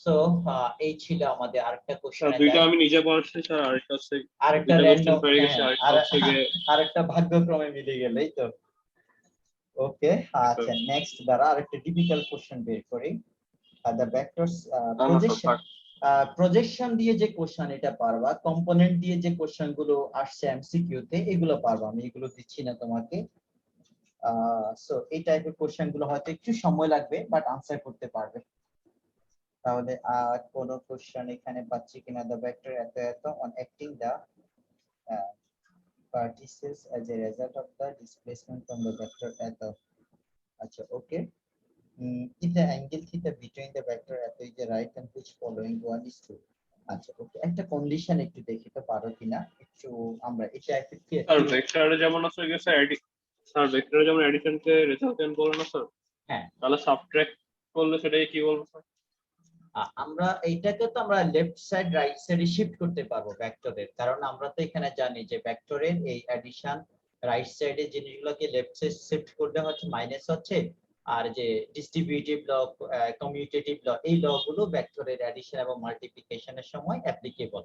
সো এই ছিল আমাদের আরেকটা কোশ্চেন। দুইটা আমি নিজে পড়াচ্ছি স্যার, আরেকটা র্যান্ডম আরেকটা ভাগ্যক্রমে মিলে গেল এই তো। ওকে, আচ্ছা নেক্সট দ্বারা আরেকটা ডিফিকাল্ট কোশ্চেন বের করি। দ্য ভেক্টরস প্রজেকশন দিয়ে যে কোশ্চেন এটা পারবা, কম্পোনেন্ট দিয়ে যে কোশ্চেন গুলো আসছে এমসিকিউ তে এগুলো পারবা, আমি এগুলো দিচ্ছি না তোমাকে। সো এই টাইপের কোশ্চেন গুলো হয়তো একটু সময় লাগবে বাট আনসার করতে পারবে। তাহলে কোন কোশ্চেন এখানে পাচ্ছি কিনা, দ্য ভেক্টর এত এত on acting the vertices as a result of the displacement from the vector এত। আচ্ছা ওকে, if the angle theta between the vector এত is the right and which following one is true। আচ্ছা ওকে, একটা condition একটু দেখি তো পারো কিনা, একটু আমরা এটা একটু স্যার ভেক্টরে যেমন আছে গেছে স্যার ভেক্টরে যেমন এডিশন কে রেজাল্টেন্ট বলে না স্যার? হ্যাঁ, তাহলে সাবট্রাক্ট করলে সেটাকে কি বলবো স্যার? আমরা এইটাকে তো আমরা লেফট সাইড রাইট সাইডে শিফট করতে পারবো ভেক্টরের, কারণ আমরা তো এখানে জানি যে ভেক্টরের এই এডিশন রাইট সাইডে জিনিসগুলোকে লেফট সাইড শিফট করলে হচ্ছে মাইনাস হচ্ছে, আর যে ডিস্ট্রিবিউটিভ ল কমিউটেটিভ ল এই ল গুলো ভেক্টরের এডিশন এবং মাল্টিপ্লিকেশনের সময় অ্যাপ্লিকেবল।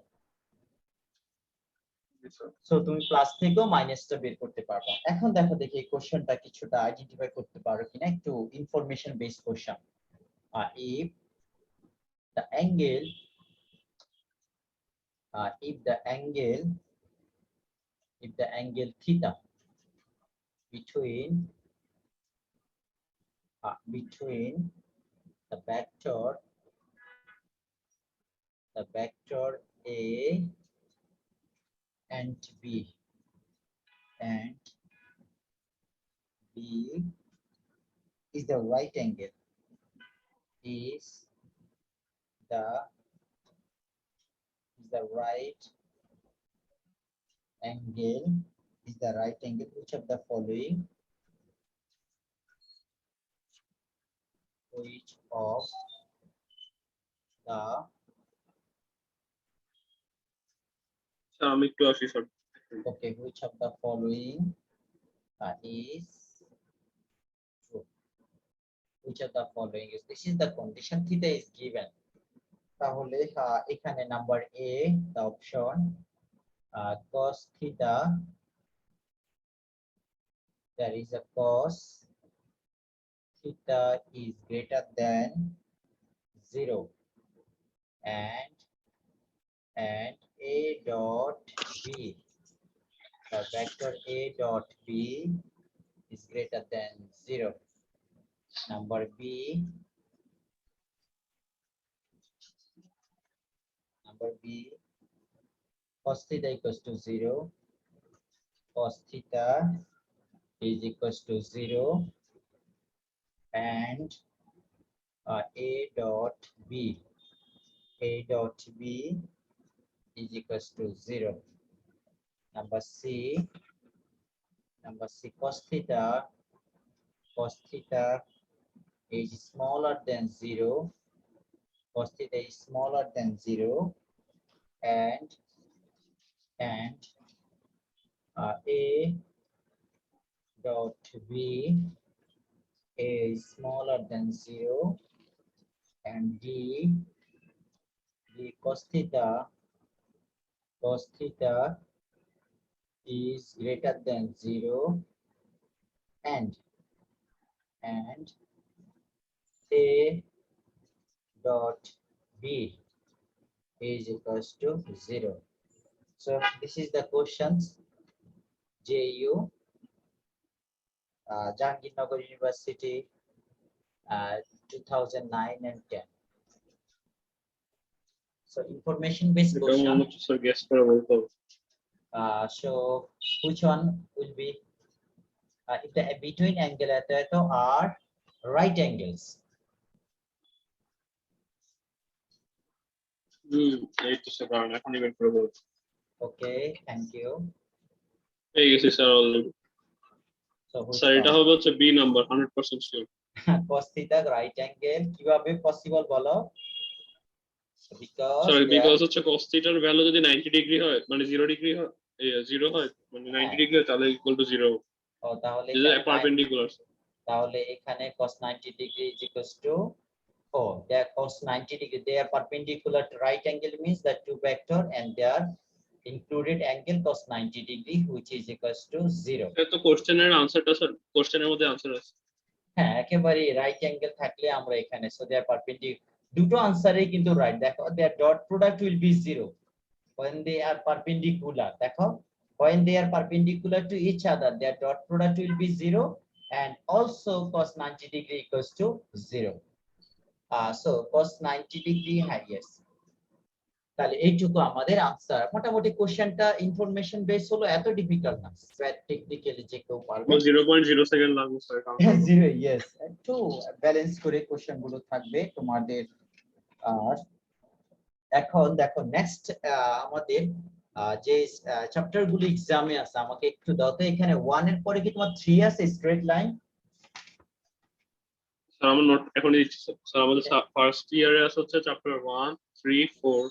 সো তুমি প্লাস থেকেও মাইনাসটা বের করতে পারবা। এখন দেখো দেখি এই কোশ্চেনটা কিছুটা আইডেন্টিফাই করতে পারো কিনা, একটু information based question. if the angle if the angle theta between the vector A and B is the right angle, is the right angle which of the following sir আমি একটু আসি sir. okay, which of the following is true, which of the following is, this is the condition theta is given। তাহলে এখানে number A the option cos theta, there is a cos theta is greater than 0 and a dot b, the vector a dot b is greater than 0। Number b, cos theta equals to 0, cos theta is equals to 0 and a dot b is equals to 0. Number C, cos theta is smaller than 0. Cos theta is smaller than 0, and A dot B is smaller than 0, and D cos theta is greater than 0, and A dot B is equals to 0. So this is the questions. JU, Jahangirnagar University, 2009 and 10. So information based question. So which one will be if the between angle are right angles? Okay, thank you. So sir এটা হবে হচ্ছে B number 100% sure. cos theta right angle কিভাবে possible বলো? Because হচ্ছে cos theta এর value যদি 90 degree হয় মানে 0 ডিগ্রি হয় 0 হয় মানে 90 ডিগ্রি হয় তাহলে ইকুয়াল টু 0। ও তাহলে পারপেন্ডিকুলার। তাহলে এখানে cos 90 degree is equals to they are cos 90 degree, they are perpendicular to right angle means that two vector and their included angle cos 90 degree which is equals to 0. তো কোশ্চেনের আনসারটা sir কোশ্চেনের মধ্যে answer আছে। হ্যাঁ একেবারে right angle থাকলে আমরা এখানে সো দে আর পারপেন্ডিকুলার দুটো আনসারে কিন্তু রাইট দেখো their dot product will be 0 when they are perpendicular দেখো when they are perpendicular to each other their dot product will be 0 and also cos 90 degree equals to 0. So cos 90 degree yes. তাহলে এইটুকু আমাদের answer. মোটামুটি কোশ্চেনটা information base হলো, এত difficult না, sir technically যে কেউ পারবে। 0.0 সেকেন্ড লাগবে স্যার। 0 ইয়েস, একটু ব্যালেন্স করে কোশ্চেন গুলো থাকবে তোমাদের। আর এখন দেখো নেক্সট আমাদের যে চ্যাপ্টার গুলো এক্সামে আছে আমাকে একটু দাও তো। এখানে 1 এর পরে কি তোমার 3 আছে স্ট্রেট লাইন? স্যার আমার নোট এখন দিচ্ছি স্যার। আমাদের ফার্স্ট ইয়ারে আছে হচ্ছে চ্যাপ্টার 1 3 4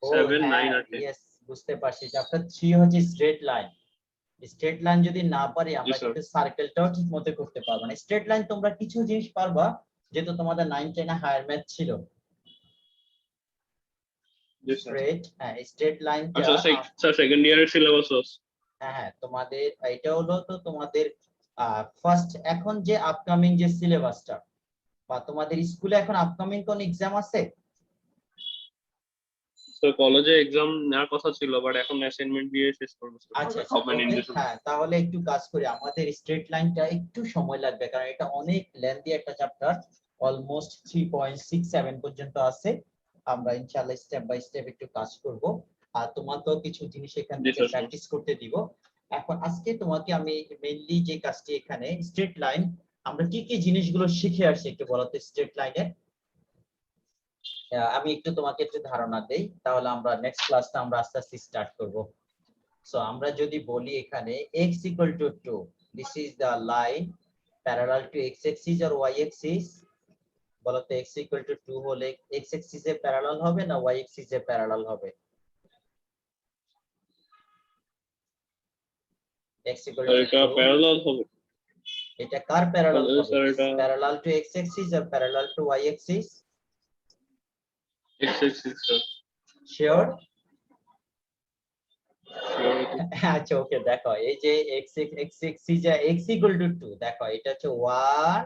7 9 আর 10। ইয়েস বুঝতে পারছি। চ্যাপ্টার 3 হচ্ছে স্ট্রেট লাইন। স্ট্রেট লাইন যদি না পারি আমরা কিন্তু সার্কেলটাও ঠিকমতো করতে পারবো না। স্ট্রেট লাইন তোমরা কিছু জিনিস পারবা যেহেতু তোমাদের 9 10 এ হায়ার ম্যাথ ছিল। স্ট্রেট স্ট্রেট লাইনটা আচ্ছা স্যার সেকেন্ড ইয়ারের সিলেবাস আছে। হ্যাঁ তোমাদের এটা হলো তো তোমাদের ফার্স্ট এখন যে আপকামিং যে সিলেবাসটা বা তোমাদের স্কুলে এখন আপকামিং কোন এক্সাম আছে? স্যার কলেজে এক্সাম নেওয়ার কথা ছিল বাট এখন অ্যাসাইনমেন্ট দিয়ে শেষ করব স্যার। আচ্ছা হ্যাঁ তাহলে একটু কাজ করি, আমাদের স্ট্রেট লাইনটা একটু সময় লাগবে কারণ এটা অনেক লেন্থি একটা চ্যাপ্টার, অলমোস্ট 3.67 পর্যন্ত আছে। আমরা ইনশাআল্লাহ স্টেপ বাই স্টেপ একটু কাজ করব আর তোমাকেও কিছু জিনিস এখান থেকে প্র্যাকটিস করতে দিব। এখন আজকে তোমাকে আমি মেইনলি যে কাজটি এখানে স্ট্রেট লাইন আমরা কি কি জিনিসগুলো শিখে আসছি একটু বলো তো স্ট্রেট লাইনের। আমি একটু তোমাকে একটু ধারণা দেই তাহলে আমরা নেক্সট ক্লাসটা আমরা আস্তে আস্তে স্টার্ট করব। সো আমরা যদি বলি এখানে x equal to 2, this is the line parallel to x axis or y axis। বলো তো x equal to 2 হলে x axis এ প্যারালাল হবে না y axis এ প্যারালাল হবে? x equal to 2 এটা প্যারালাল হবে। এটা কার প্যারালাল হবে? Parallel to x axis or parallel to y axis? x axis sir. Sure? আচ্ছা ওকে দেখো এই যে x axis x equal to 2 দেখো এটা হচ্ছে 1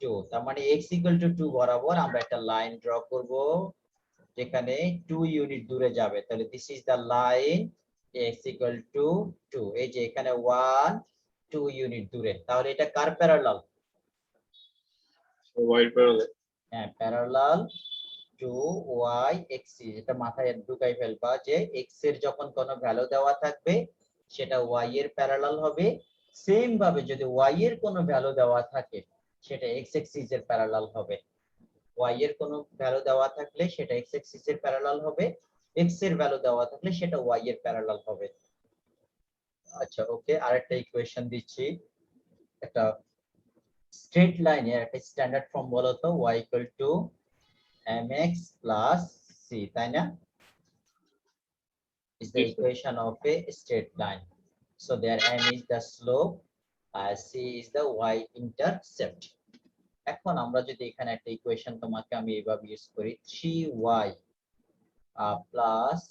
2 তার মানে x equal to 2 বরাবর আমরা একটা লাইন ড্র করব যেখানে 2 ইউনিট দূরে যাবে। তাহলে this is the line x equal to 2। এই যে এখানে 1 2 ইউনিট দূরে, তাহলে এটা কার প্যারালাল? y parallel. হ্যাঁ প্যারালাল টু y axis। এটা মাথায় ঢুকাই ফেলবা যে x এর যখন কোনো ভ্যালু দেওয়া থাকবে সেটা y এর প্যারালাল হবে, সেম ভাবে যদি y এর কোনো ভ্যালু দেওয়া থাকে সেটা x axis এর প্যারালাল হবে। y এর কোনো ভ্যালু দেওয়া থাকলে সেটা x axis এর প্যারালাল হবে x এর ভ্যালু দেওয়া থাকলে সেটা y এর প্যারালাল হবে। আচ্ছা ওকে, আরেকটা ইকুয়েশন দিচ্ছি। একটা স্ট্রেট লাইনের একটা স্ট্যান্ডার্ড ফর্ম বলো তো, y equal to mx plus c, তাই না? Is the Yes, sir. equation of a straight line. So there m is the slope, c is the y intercept. এখন আমরা যদি এখানে একটা ইকুয়েশন তোমাকে আমি এইভাবে ইউজ করি, 3y plus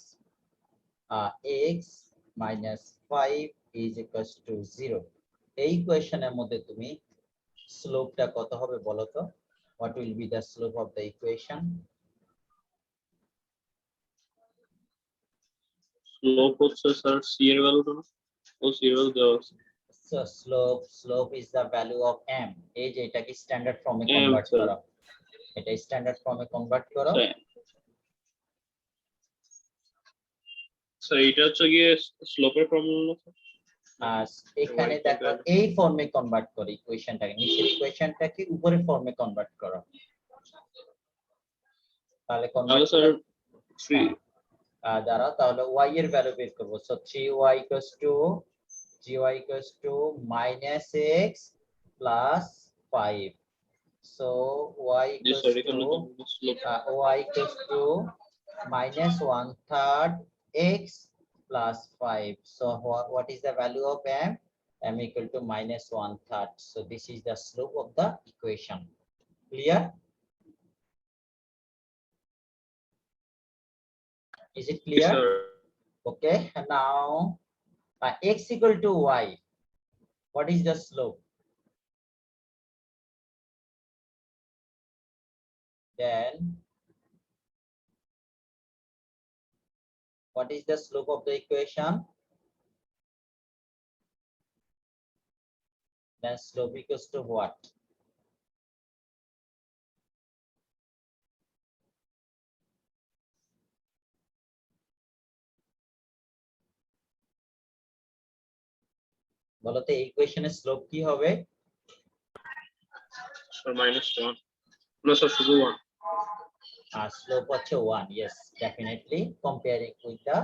x minus 5 is equals to 0, এই ইকুয়েশনের মধ্যে তুমি স্লোপটা কত হবে বলো তো? What will be the slope of the equation? Slope হচ্ছে স্যার c এর ভ্যালুটা না, ও c এর ভ্যালু দেওয়া আছে। So slope is the value of m, এই যে এটাকে স্ট্যান্ডার্ড ফর্মে m কনভার্ট স্যার, করো, এটা স্ট্যান্ডার্ড ফর্মে কনভার্ট করো। স্যার এটা হচ্ছে গিয়ে স্লোপের ফর্মুলা না আর এখানে দেখো এই ফর্মে কনভার্ট করো ইকুয়েশনটাকে, নিচের ইকুয়েশনটাকে উপরের ফর্মে কনভার্ট করো, তাহলে কনভার্ট স্যার। করলে 3 দ্বারা তাহলে y এর ভ্যালু বের করব। So 3y minus x plus 5, so y G equals sir, to এখানে তো slope y equals to minus 1/3 x plus 5. So what is the value of m? M equal to minus 1/3. So this is the slope of the equation. Clear? Is it clear? Sir. Okay. And now x equal to y. What is the slope? Then what is the slope of the equation? Then slope equals to what? বলো তো এই ইকুয়েশনের slope কি হবে? Sir -1 না sir, শুধু 1। Slope হচ্ছে 1. Yes, definitely. Comparing with the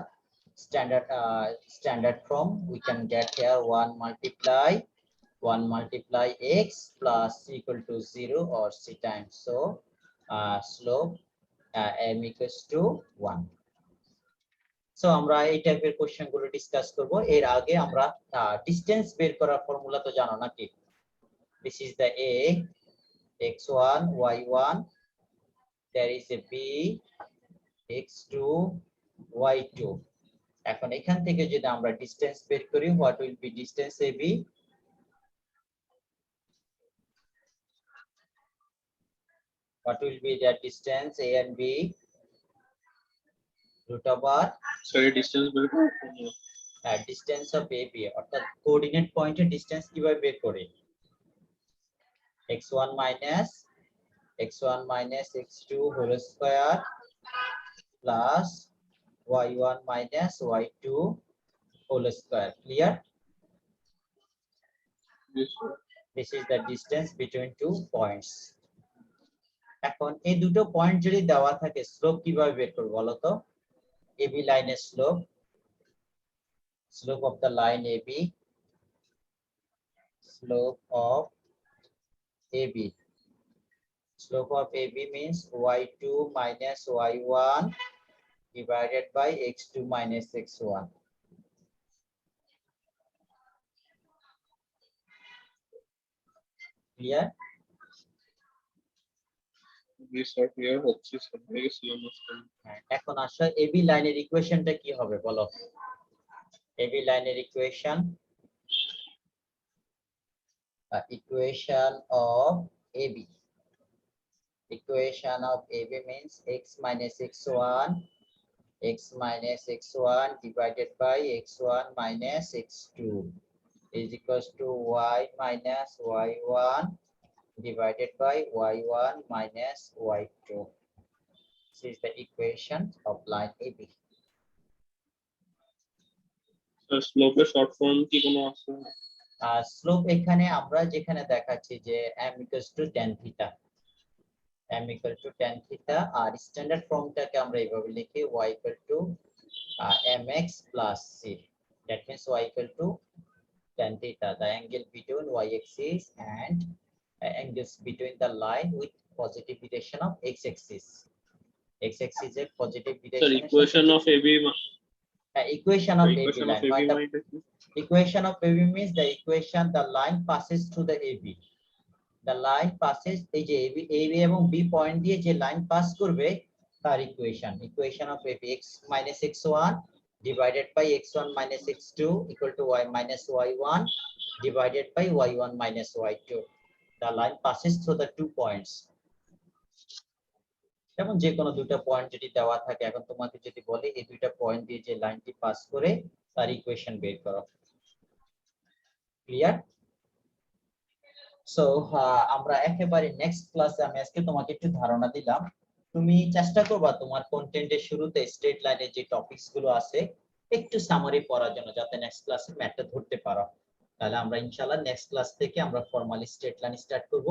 standard form, we can get here 1 multiply x plus c equal to 0 or c times. So slope m equals to 1. So আমরা এই টাইপের কোশ্চেন গুলো discuss করব। এর আগে আমরা ডিসটেন্স বের করার ফর্মুলা তো জানো নাকি? This is the a, x1 y1, there is a b, x2 y2. এখন এখান থেকে যদি আমরা ডিসটেন্স বের করি, what will be distance ab? What will be the distance a and b? Root over sir এই ডিসটেন্স বের করার ফর্মুলা ডিসটেন্স অফ ab, অর্থাৎ কোঅর্ডিনেট পয়েন্টের ডিসটেন্স কিভাবে বের করি? x1 minus x2 whole square plus y1 minus y2 whole square. Clear? This is the distance between two points. এখন এই দুটো পয়েন্ট যদি দেওয়া থাকে, স্লোপ কিভাবে বের করব বলো তো? AB লাইনের slope of the line AB, slope of AB means y2 minus y1 divided by x2 minus x1. Clear? জি স্যার, ক্লিয়ার হচ্ছে স্যার, হয়ে গেছিল মাঝখানে। এখন আসলে AB লাইনের ইকুয়েশনটা কি হবে বলো? AB লাইনের equation of AB. Equation of AB means x minus x1 divided by x1 minus x2 is equals to y minus y1 divided by y1 minus y2. This is the equation of line AB. Sir স্লোপের short form কি কোনো আছে? Slope এখানে আমরা যেখানে দেখাচ্ছি যে m equals to tan theta, m equal to tan theta আর স্ট্যান্ডার্ড ফর্মটাকে আমরা এইভাবে লিখি y equal to mx plus c. That means y equal to tan theta, the angle between y-axis and angles between the line with positive direction of x-axis. X-axis এর positive direction. Sir, equation of AB. Equation of AB Equation of line. AB What the means equation of AB means the equation the line passes through the AB. The line passes এই যে AB এবং B point দিয়ে যে line pass করবে তার equation of AB x minus x1 divided by x1 minus x2 equal to y minus y1 divided by y1 minus y2. The line passes through the 2 points. যেমন যে কোনো দুটো point যদি দেওয়া থাকে, এখন তোমাকে যদি বলে এই দুইটা পয়েন্ট দিয়ে যে লাইনটি পাস করে তার ইকুয়েশন বের করো। ক্লিয়ার? সো আমরা একেবারে নেক্সট ক্লাসে আমি আজকে তোমাকে একটু ধারণা দিলাম, তুমি চেষ্টা করবা তোমার কন্টেন্টের শুরুতে স্ট্রেট লাইনের যে টপিকস গুলো আছে একটু সামারি পড়ার জন্য, যাতে নেক্সট ক্লাসে ম্যাথটা ধরতে পারো। তাহলে আমরা ইনশাআল্লাহ নেক্সট ক্লাস থেকে আমরা ফর্মালি স্ট্রেট লাইন স্টার্ট করব।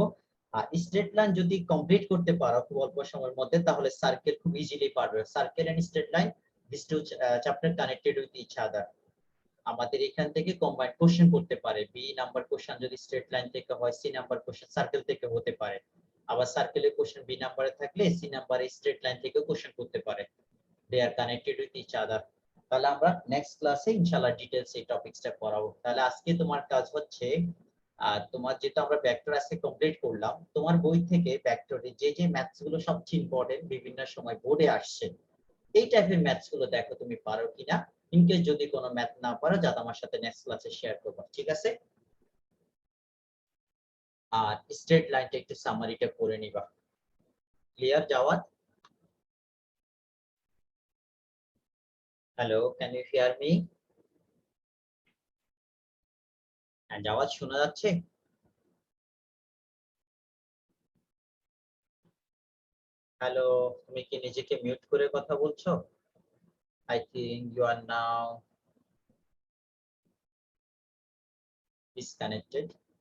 আর স্ট্রেট লাইন যদি কমপ্লিট করতে পারো খুব অল্প সময়ের মধ্যে, তাহলে সার্কেল খুব ইজিলি পারবে। Circle and straight line, this two chapter connected with each other. আমাদের এখান থেকে কম্বাইন্ড কোশ্চেন করতে পারে, বি নাম্বার কোশ্চেন যদি স্ট্রেট লাইন থেকে হয়, সি নাম্বার কোশ্চেন সার্কেল থেকে হতে পারে, আবার সার্কেলের কোশ্চেন বি নাম্বারে থাকলে সি নাম্বারে স্ট্রেট লাইন থেকে কোশ্চেন করতে পারে। They are connected with each other. তাহলে আমরা নেক্সট ক্লাসে ইনশাআল্লাহ ডিটেইলস এই টপিকসটা পড়াবো। তাহলে আজকে তোমার কাজ হচ্ছে, তোমার যেটা আমরা ভেক্টর আজকে কমপ্লিট করলাম, তোমার বই থেকে ভেক্টরে যে যে ম্যাথস গুলো সবচেয়ে ইম্পর্টেন্ট বিভিন্ন সময় বোর্ডে আসছে এই টাইপের ম্যাথস গুলো দেখো তুমি পারো কিনা। ইনকেস যদি কোনো ম্যাথ না পারো যা আমার সাথে নেক্সট ক্লাসে শেয়ার করবে, ঠিক আছে? আর স্ট্রেট লাইনটা একটু সামারিটা করে নিবা। Clear Jawad? Hello, can you hear me? হ্যাঁ জাওয়াদ, শোনা যাচ্ছে? হ্যালো, তুমি কি নিজেকে মিউট করে কথা বলছো? I think you are now disconnected.